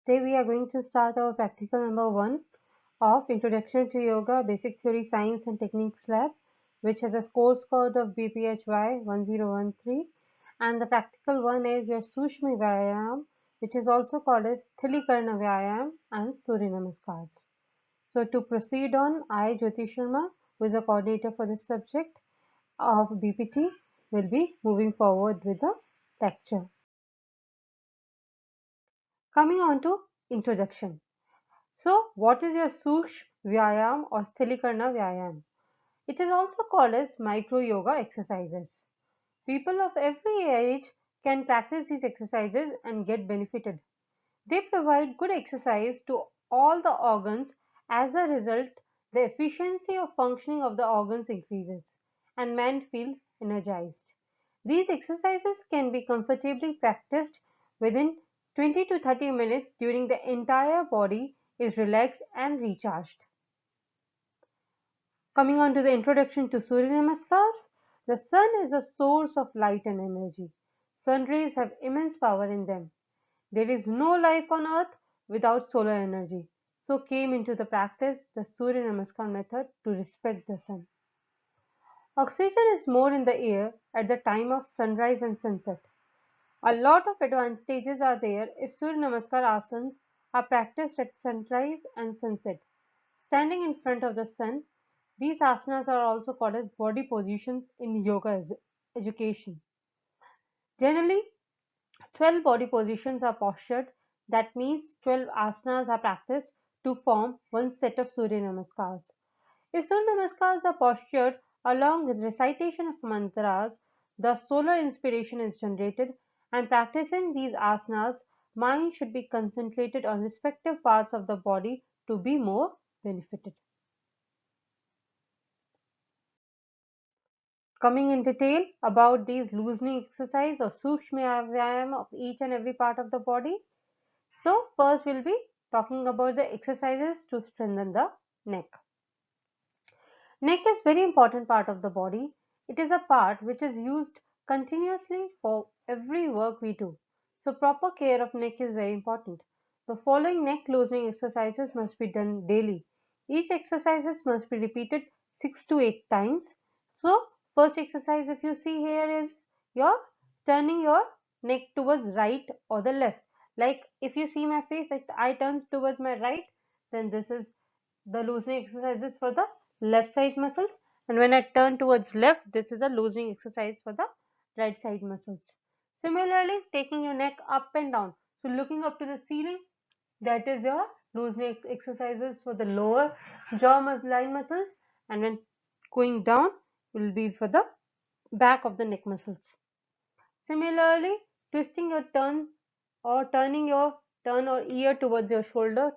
Today we are going to start our practical number 1 of Introduction to Yoga Basic Theory Science and Techniques Lab, which has a course code of BPHY 1013, and the practical one is your Sushma Vyayam, which is also called as Thilikarna Vyayam and Surya Namaskars. So to proceed on, I Jyoti Sharma, who is a coordinator for this subject of BPT, will be moving forward with the lecture. Coming on to introduction. So, what is your Sukshma Vyayam or Sthilikarna Vyayam? It is also called as micro yoga exercises. People of every age can practice these exercises and get benefited. They provide good exercise to all the organs. As a result, the efficiency of functioning of the organs increases and men feel energized. These exercises can be comfortably practiced within 20 to 30 minutes during the entire body is relaxed and recharged. Coming on to the introduction to Surya Namaskars, the sun is a source of light and energy. Sun rays have immense power in them. There is no life on earth without solar energy. So came into the practice the Surya Namaskar method to respect the sun. Oxygen is more in the air at the time of sunrise and sunset. A lot of advantages are there if Surya Namaskar asanas are practiced at sunrise and sunset. Standing in front of the sun, these asanas are also called as body positions in yoga education. Generally, 12 body positions are postured, that means 12 asanas are practiced to form one set of Surya Namaskars. If Surya Namaskars are postured along with recitation of mantras, the solar inspiration is generated, and practicing these asanas, mind should be concentrated on respective parts of the body to be more benefited. Coming in detail about these loosening exercise or Sukshma Vyayam of each and every part of the body. So first we'll be talking about the exercises to strengthen the neck. Neck is very important part of the body. It is a part which is used continuously for every work we do. So proper care of neck is very important. The following neck loosening exercises must be done daily. Each exercises must be repeated 6 to 8 times. So first exercise if you see here is your turning your neck towards right or the left. Like if you see my face, if I turn towards my right, then this is the loosening exercises for the left side muscles, and when I turn towards left, this is a loosening exercise for the right side muscles. Similarly, taking your neck up and down, so looking up to the ceiling, that is your loosening exercises for the lower jaw line muscles, and when going down will be for the back of the neck muscles. Similarly, twisting your turn or turning your turn or ear towards your shoulder,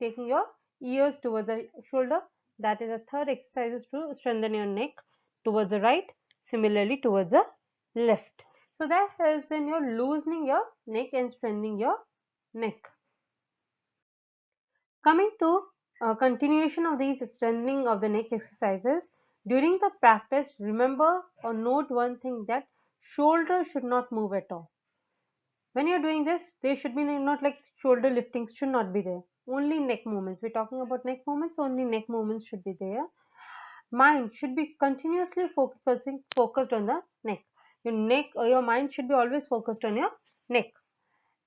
taking your ears towards the shoulder. That is a third exercise to strengthen your neck towards the right, similarly towards the left. So that helps in your loosening your neck and strengthening your neck. Coming to continuation of these strengthening of the neck exercises, during the practice, remember or note one thing that shoulders should not move at all. When you're doing this, there should be not like shoulder liftings should not be there. Only neck movements. We're talking about neck movements, only neck movements should be there. Mind should be continuously focused on the neck. Your neck or your mind should be always focused on your neck.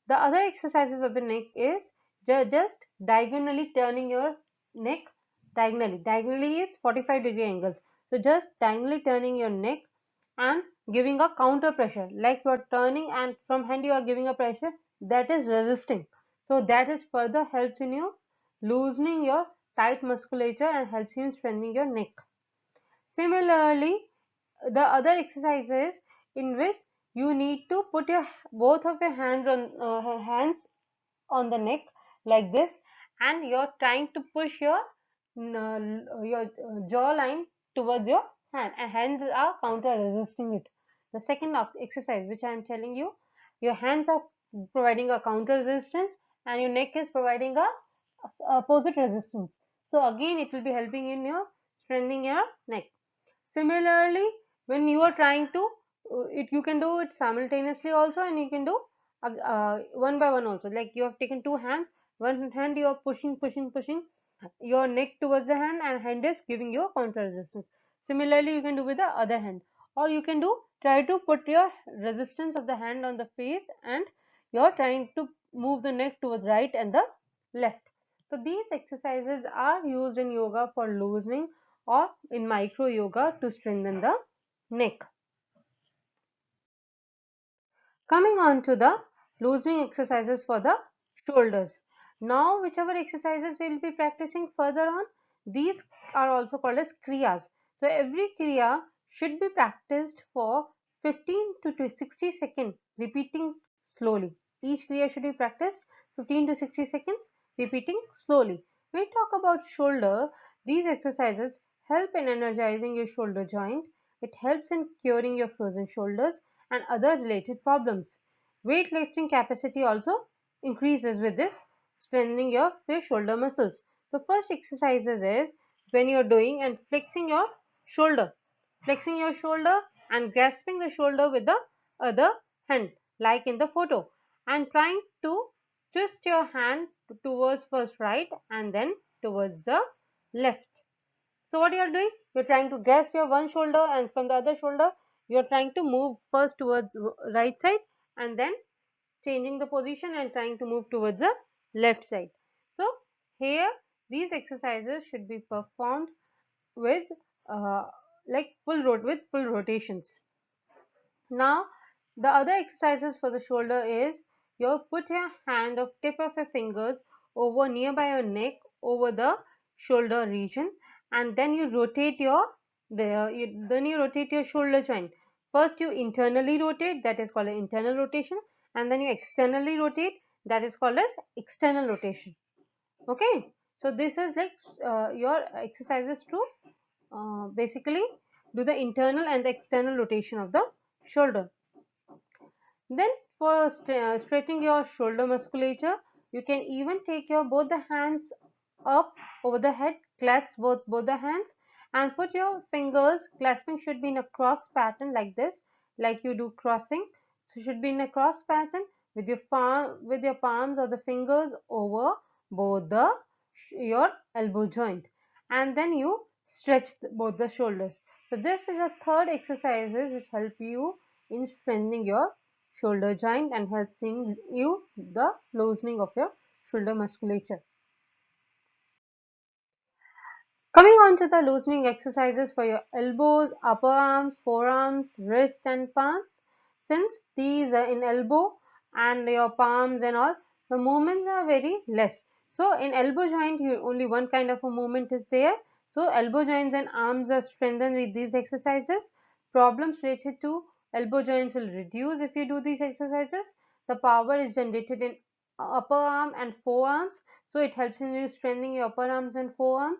The other exercises of the neck is just diagonally turning your neck diagonally. Diagonally is 45-degree angles. So just diagonally turning your neck and giving a counter pressure, like you are turning and from hand you are giving a pressure, that is resisting. So that is further helps in you loosening your tight musculature and helps you in strengthening your neck. Similarly, the other exercises in which you need to put your both of your hands on the neck like this, and you're trying to push your jaw line towards your hand, and hands are counter resisting it. The second exercise which I am telling you, your hands are providing a counter resistance and your neck is providing a opposite resistance. So again it will be helping in your strengthening your neck. Similarly, when you are trying to it, you can do it simultaneously also, and you can do one by one also. Like you have taken two hands One hand you are pushing your neck towards the hand is giving you counter resistance. Similarly, you can do with the other hand, or you can do try to put your resistance of the hand on the face and you're trying to move the neck towards right and the left. So these exercises are used in yoga for loosening or in micro yoga to strengthen the neck. Coming on to the loosening exercises for the shoulders. Now, whichever exercises we will be practicing further on, these are also called as kriyas. So, every kriya should be practiced for 15 to 60 seconds, repeating slowly. Each kriya should be practiced 15 to 60 seconds, repeating slowly. When we talk about shoulder, these exercises help in energizing your shoulder joint. It helps in curing your frozen shoulders and other related problems. Weightlifting capacity also increases with this, strengthening your shoulder muscles. The first exercises is when you're doing and flexing your shoulder and grasping the shoulder with the other hand, like in the photo, and trying to twist your hand towards first right and then towards the left. So what you are doing? You're trying to grasp your one shoulder and from the other shoulder, you're trying to move first towards right side and then changing the position and trying to move towards the left side. So here these exercises should be performed with uh, like with full rotations. Now the other exercises for the shoulder is you put your hand of tip of your fingers over nearby your neck over the shoulder region and then you rotate your then you rotate your shoulder joint. First you internally rotate, that is called an internal rotation, and then you externally rotate, that is called as external rotation. Okay, so this is like your exercises to basically do the internal and the external rotation of the shoulder. Then for stretching your shoulder musculature, you can even take your both the hands up over the head, clasp both the hands and put your fingers, clasping should be in a cross pattern like this, like you do crossing. So should be in a cross pattern with your palms or the fingers over both the your elbow joint, and then you stretch both the shoulders. So this is a third exercises which help you in strengthening your shoulder joint and helping you the loosening of your shoulder musculature. Coming on to the loosening exercises for your elbows, upper arms, forearms, wrist and palms. Since these are in elbow and your palms and all, the movements are very less. So in elbow joint, only one kind of a movement is there. So elbow joints and arms are strengthened with these exercises. Problems related to elbow joints will reduce if you do these exercises. The power is generated in upper arm and forearms. So it helps in you strengthening your upper arms and forearms.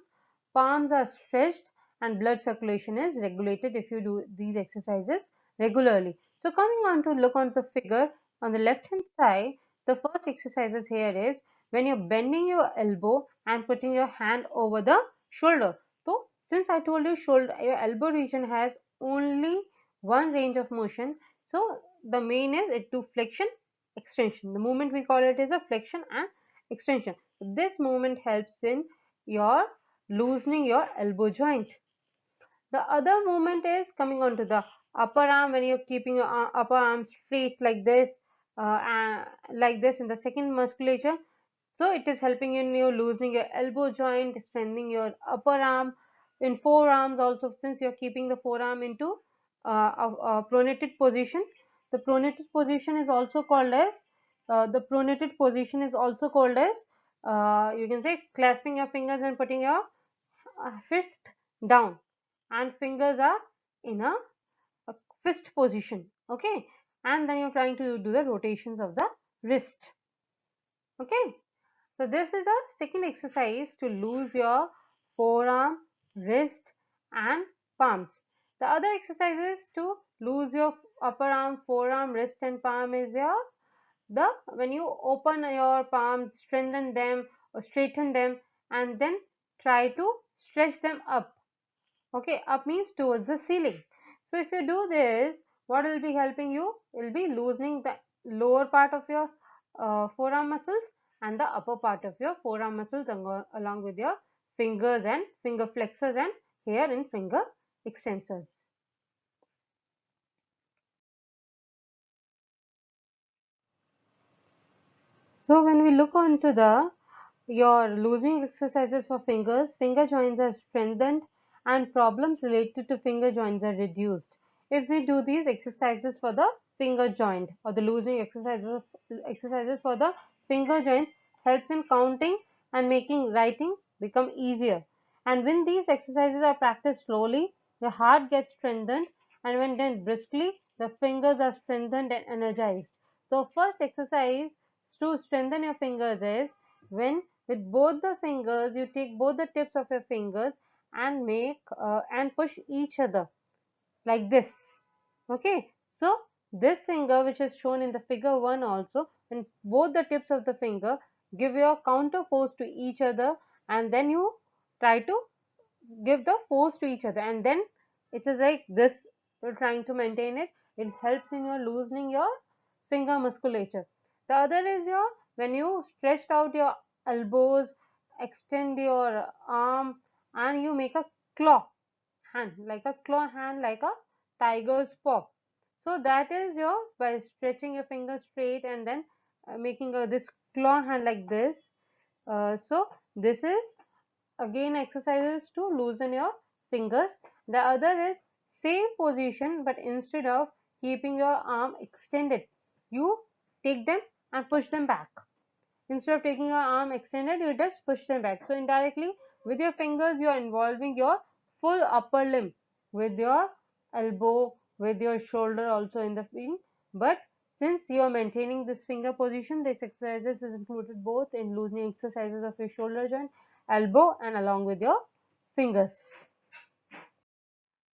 Palms are stretched and blood circulation is regulated if you do these exercises regularly. So coming on to look on the figure on the left hand side, the first exercises here is when you're bending your elbow and putting your hand over the shoulder. So since I told you your elbow region has only one range of motion, so the main is it to flexion extension. The movement we call it is a flexion and extension. This movement helps in your loosening your elbow joint. The other movement is coming onto the upper arm when you're keeping your upper arm straight like this in the second musculature. So it is helping in you loosening your elbow joint, strengthening your upper arm. In forearms also, since you're keeping the forearm into a pronated position, the pronated position is also called as you can say clasping your fingers and putting your fist down and fingers are in a fist position. Okay, and then you're trying to do the rotations of the wrist. Okay, so this is a second exercise to lose your forearm, wrist and palms. The other exercises to lose your upper arm, forearm, wrist and palm is the when you open your palms, strengthen them or straighten them and then try to stretch them up. Okay, up means towards the ceiling. So if you do this, what will be helping you? It will be loosening the lower part of your forearm muscles and the upper part of your forearm muscles along with your fingers and finger flexors and here in finger extensors. So when we look onto the your loosening exercises for fingers, finger joints are strengthened and problems related to finger joints are reduced. If we do these exercises for the finger joint or the loosening exercises for the finger joints helps in counting and making writing become easier. And when these exercises are practiced slowly, the heart gets strengthened and when done briskly, the fingers are strengthened and energized. So first exercise to strengthen your fingers is when with both the fingers you take both the tips of your fingers and make and push each other like this. Okay, so this finger which is shown in the figure 1 also, and both the tips of the finger give your counter force to each other and then you try to give the force to each other and then it is like this, you're trying to maintain it. It helps in your loosening your finger musculature. The other is your when you stretched out your elbows, extend your arm and you make a claw hand, like a claw hand, like a tiger's paw. So that is your by stretching your fingers straight and then making this claw hand like this. So this is again exercises to loosen your fingers. The other is same position but instead of keeping your arm extended, you take them and push them back. Instead of taking your arm extended, you just push them back. So indirectly with your fingers you are involving your full upper limb with your elbow, with your shoulder also in the thing. But since you are maintaining this finger position, this exercises is included both in loosening exercises of your shoulder joint, elbow and along with your fingers.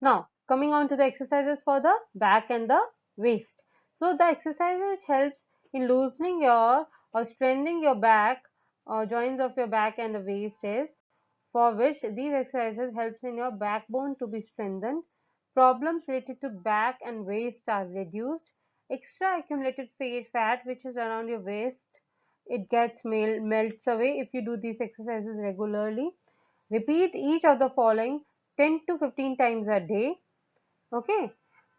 Now coming on to the exercises for the back and the waist. So the exercise which helps in loosening your or strengthening your back or joints of your back and the waist is for which these exercises helps in your backbone to be strengthened. Problems related to back and waist are reduced. Extra accumulated fat which is around your waist, it gets melts away if you do these exercises regularly. Repeat each of the following 10 to 15 times a day. Okay,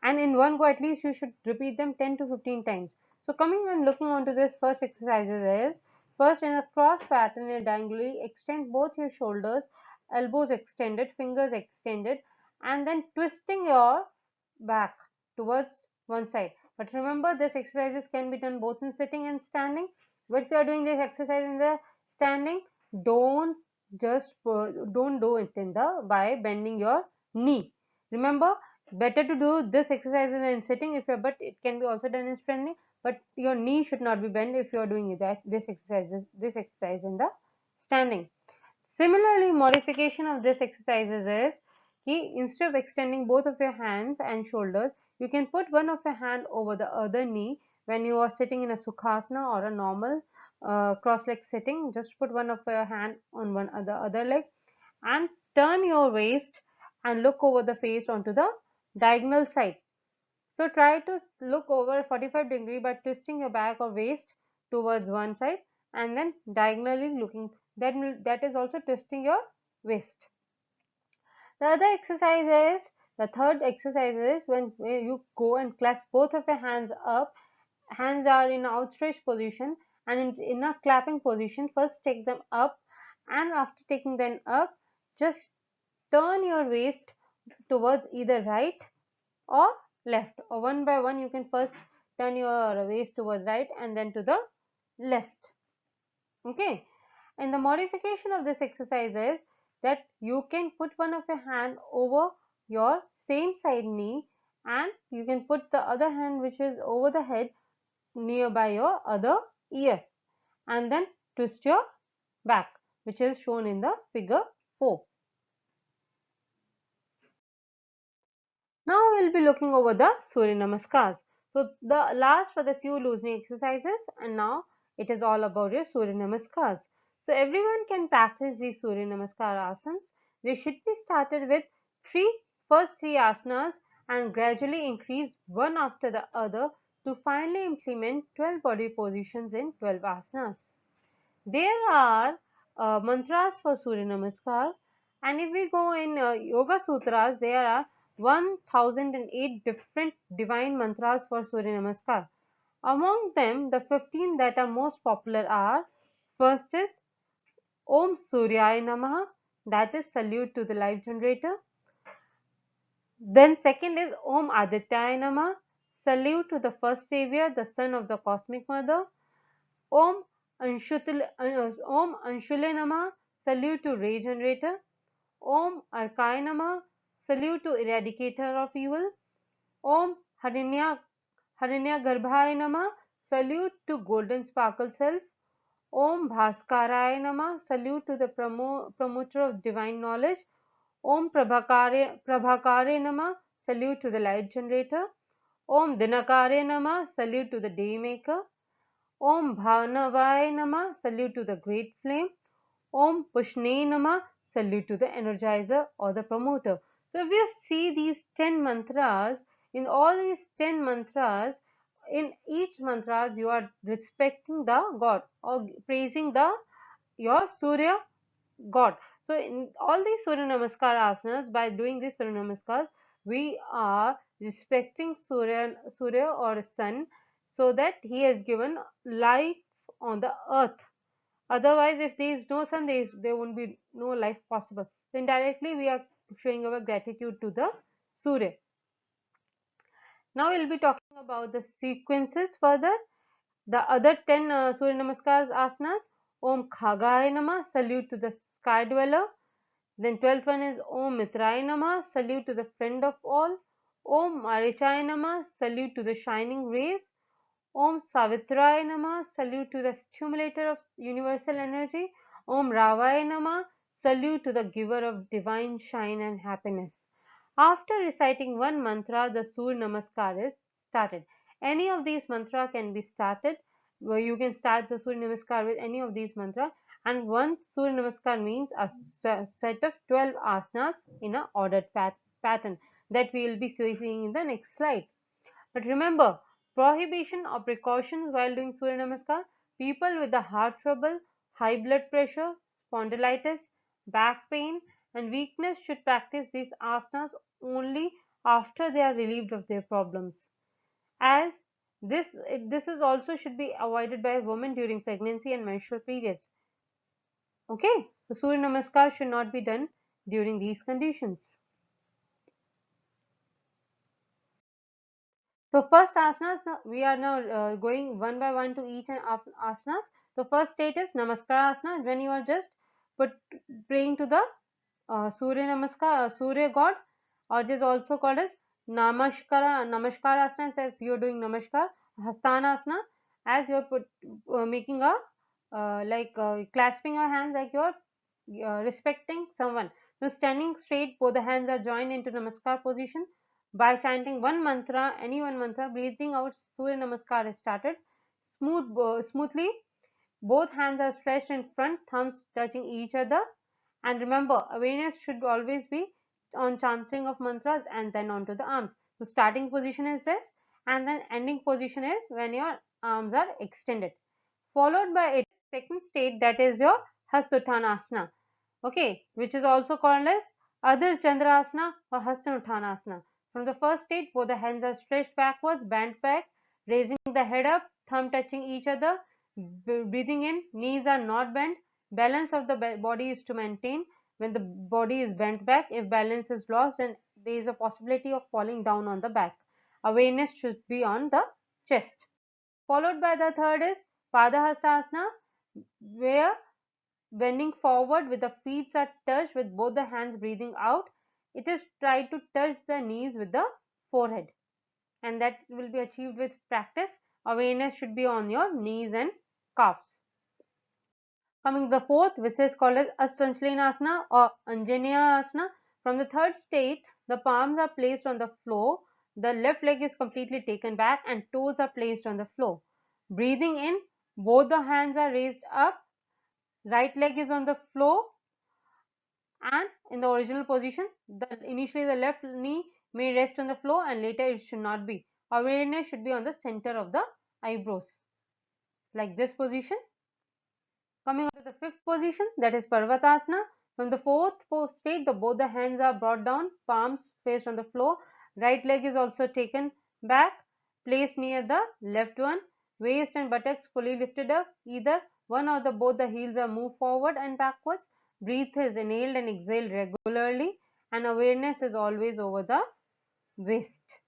and in one go at least you should repeat them 10 to 15 times. So coming and looking onto this first exercises is first in a cross pattern in diagonally extend both your shoulders, elbows extended, fingers extended and then twisting your back towards one side. But remember this exercises can be done both in sitting and standing. But if you are doing this exercise in the standing, don't don't do it in the by bending your knee. Remember, better to do this exercise in sitting if you're, but it can be also done in standing, but your knee should not be bent if you're doing this exercise in the standing. Similarly, modification of this exercises is instead of extending both of your hands and shoulders, you can put one of your hand over the other knee when you are sitting in a sukhasana or a normal cross leg sitting. Just put one of your hand on one other leg and turn your waist and look over the face onto the diagonal side. So try to look over 45-degree by twisting your back or waist towards one side and then diagonally looking. That is also twisting your waist. The other exercise is the third exercise is when you go and clasp both of your hands up. Hands are in outstretched position and in a clapping position. First take them up and after taking them up, just turn your waist towards either right or left, or one by one you can first turn your waist towards right and then to the left. Okay, and the modification of this exercise is that you can put one of your hand over your same side knee and you can put the other hand which is over the head nearby your other ear and then twist your back, which is shown in the figure 4. Now we'll be looking over the Surya Namaskars. So the last for the few loosening exercises and now it is all about your Surya Namaskars. So everyone can practice these Surya Namaskar asanas. They should be started with first three asanas and gradually increase one after the other to finally implement 12 body positions in 12 asanas. There are mantras for Surya Namaskar, and if we go in Yoga Sutras, there are 1008 different divine mantras for Surya Namaskar. Among them, the 15 that are most popular are: first is Om Suryaya Namaha, that is salute to the life generator. Then second is Om Adityaya Namaha, salute to the first savior, the son of the cosmic mother. Om Om Anshule Namaha, salute to ray generator. Om Arkaya Namaha, salute to eradicator of evil. Om Haranyagarbhaya Namaha, salute to golden sparkle self. Om Bhaskaraya Namah, salute to the promoter of divine knowledge. Om Prabhakare Namah, salute to the light generator. Om Dinakare Namah, salute to the day maker. Om Bhanavaya Namah, salute to the great flame. Om Pushne Namah, salute to the energizer or the promoter. So if you see these 10 mantras, in all these 10 mantras, in each mantras you are respecting the god or praising the your Surya god. So in all these Surya Namaskar asanas, by doing this Surya Namaskar, we are respecting Surya or sun, so that he has given life on the earth. Otherwise, if there is no sun, there won't be no life possible. So indirectly, we are showing our gratitude to the Surya. Now we'll be talking about the sequences further. The other 10 Surya Namaskars asanas: Om Khagaya Namah, salute to the sky dweller. Then 12th one is Om Mitraya Namah, salute to the friend of all. Om Marichaya Namah, salute to the shining rays. Om Savitraya Namah, salute to the stimulator of universal energy. Om Ravaya Namah, salute to the giver of divine shine and happiness. After reciting one mantra, the Surya Namaskar is started. Any of these mantra can be started, where you can start the Surya Namaskar with any of these mantra. And one Surya Namaskar means a set of 12 asanas in a ordered pattern that we will be seeing in the next slide. But remember, prohibition or precautions while doing Surya Namaskar: people with the heart trouble, high blood pressure, spondylitis, back pain, and weakness should practice these asanas only after they are relieved of their problems. As this is also should be avoided by women during pregnancy and menstrual periods. Okay, so Surya Namaskar should not be done during these conditions. So first asanas, we are now going one by one to each and asanas. So first state is Namaskar asana, when you are just put praying to the Surya Namaskar, Surya God, or it is also called as Namaskar asana, as you are doing Namaskar. Hastana asana, as you are making a clasping your hands like you are respecting someone. So standing straight, both the hands are joined into Namaskar position. By chanting one mantra, any one mantra, breathing out Surya Namaskar is started. Smoothly, both hands are stretched in front, thumbs touching each other. And remember, awareness should always be on chanting of mantras and then onto the arms. So starting position is this, and then ending position is when your arms are extended. Followed by a second state, that is your Hastuttanasana. Okay, which is also called as Adhir Chandrasana or Hastanuttanasana. From the first state, both the hands are stretched backwards, bent back, raising the head up, thumb touching each other, breathing in, knees are not bent. Balance of the body is to maintain. When the body is bent back, if balance is lost, then there is a possibility of falling down on the back. Awareness should be on the chest. Followed by the third is Padahastasana, where bending forward with the feet are touched with both the hands, breathing out. It is try to touch the knees with the forehead, and that will be achieved with practice. Awareness should be on your knees and calves. Coming to the fourth, which is called as Ashtanghalinasana or Anjaneya Asana. From the third state, the palms are placed on the floor, the left leg is completely taken back, and toes are placed on the floor. Breathing in, both the hands are raised up, right leg is on the floor, and in the original position, initially the left knee may rest on the floor and later it should not be. Awareness should be on the center of the eyebrows, like this position. Coming on to the fifth position, that is Parvatasana. From the fourth state, both the hands are brought down, palms faced on the floor. Right leg is also taken back, placed near the left one. Waist and buttocks fully lifted up. Either one or both the heels are moved forward and backwards. Breath is inhaled and exhaled regularly, and awareness is always over the waist.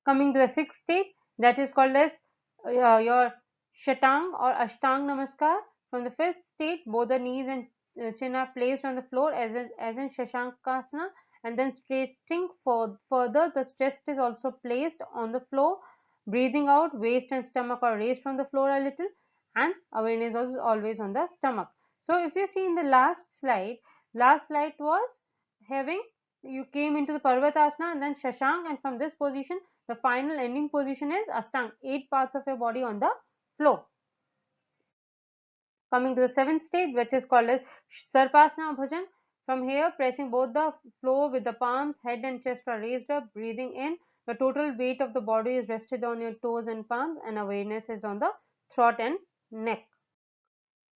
Coming to the sixth state, that is called as your Shatang or Ashtang Namaskar. From the fifth state, both the knees and chin are placed on the floor as in Shashankasana, and then stretching further, the chest is also placed on the floor. Breathing out, waist and stomach are raised from the floor a little, and awareness is always on the stomach. So if you see in the last slide was having, you came into the Parvatasana and then Shashank, and from this position the final ending position is Ashtang, 8 parts of your body on the floor. Coming to the seventh stage, which is called as Sarpasana Bhajan. From here, pressing both the floor with the palms, head and chest are raised up, breathing in. The total weight of the body is rested on your toes and palms, and awareness is on the throat and neck.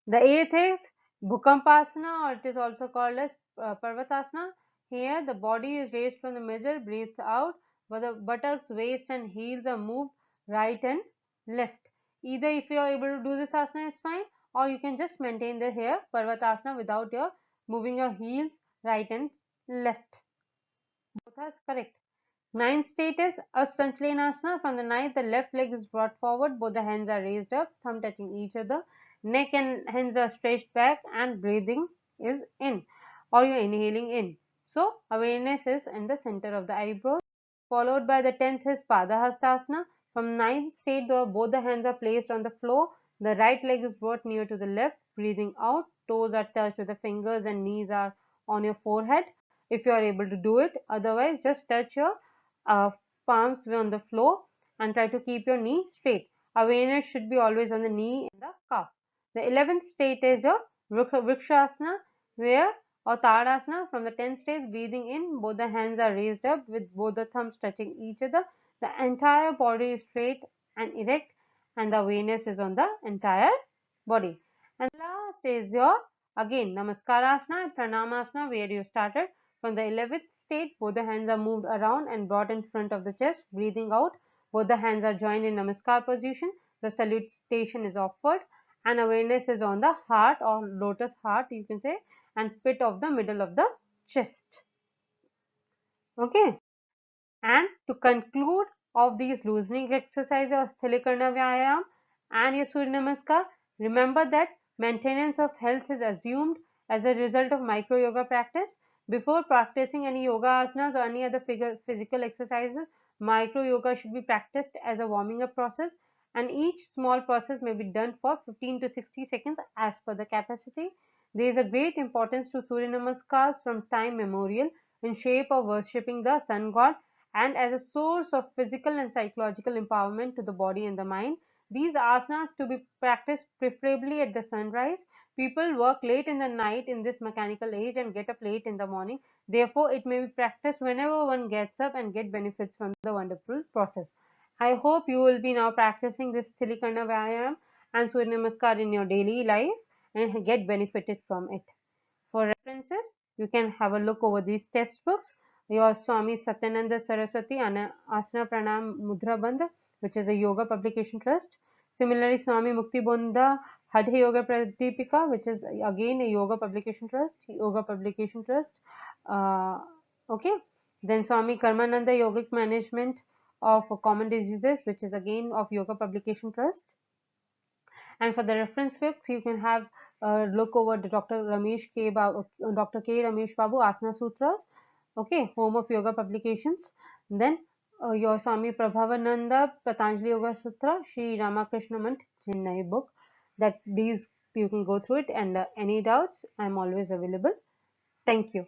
The eighth is Bhukampasana, or it is also called as Parvatasana. Here, the body is raised from the middle, breathe out, but the buttocks, waist, and heels are moved right and left. Either if you are able to do this asana is fine, or you can just maintain the here Parvatasana without your moving your heels right and left. Both are correct. Ninth state is Assanchalanasana. From the ninth, the left leg is brought forward, both the hands are raised up, thumb touching each other, neck and hands are stretched back, and breathing is in, or you're inhaling in. So awareness is in the center of the eyebrows. Followed by the 10th is Padahastasana. From ninth state, both the hands are placed on the floor. The right leg is brought near to the left. Breathing out, toes are touched with the fingers and knees are on your forehead. If you are able to do it, otherwise just touch your uh, palms on the floor and try to keep your knee straight. Awareness should be always on the knee and the calf. The 11th state is your Vrikshasana, where or Tadasana. From the 10th stage, breathing in, both the hands are raised up with both the thumbs touching each other. The entire body is straight and erect, and the awareness is on the entire body. And last is your again Namaskarasana and Pranamasana, where you started. From the 11th state, both the hands are moved around and brought in front of the chest. Breathing out, both the hands are joined in Namaskar position. The salutation is offered, and awareness is on the heart or lotus heart, you can say, and pit of the middle of the chest. Okay. And to conclude of these loosening exercises of Sthilikarna Vyayam and your Surya Namaskar, remember that maintenance of health is assumed as a result of micro yoga practice. Before practicing any yoga asanas or any other physical exercises, micro yoga should be practiced as a warming up process, and each small process may be done for 15 to 60 seconds as per the capacity. There is a great importance to Surya Namaskars from time memorial in shape of worshipping the sun god and as a source of physical and psychological empowerment to the body and the mind. These asanas to be practiced preferably at the sunrise. People work late in the night in this mechanical age and get up late in the morning. Therefore, it may be practiced whenever one gets up and get benefits from the wonderful process. I hope you will be now practicing this Thilikarna Vyayam and Surya Namaskar in your daily life and get benefited from it. For references, you can have a look over these textbooks. Your Swami Satyananda Saraswati Asana Pranam Mudra Bandha, which is a yoga publication trust. Similarly, Swami Mukti Bonda Hadhe Yoga Pradipika, which is again a yoga publication trust. Uh, okay. Then Swami Karmananda Yogic Management of Common Diseases, which is again of yoga publication trust. And for the reference books, you can have look over the Dr. K. Ramesh Babu Asana Sutras, okay, Home of Yoga Publications. Then your Swami Prabhavananda Patanjali Yoga Sutra, Sri Ramakrishna Manth Chennai book. That these you can go through it, and any doubts, I'm always available. Thank you.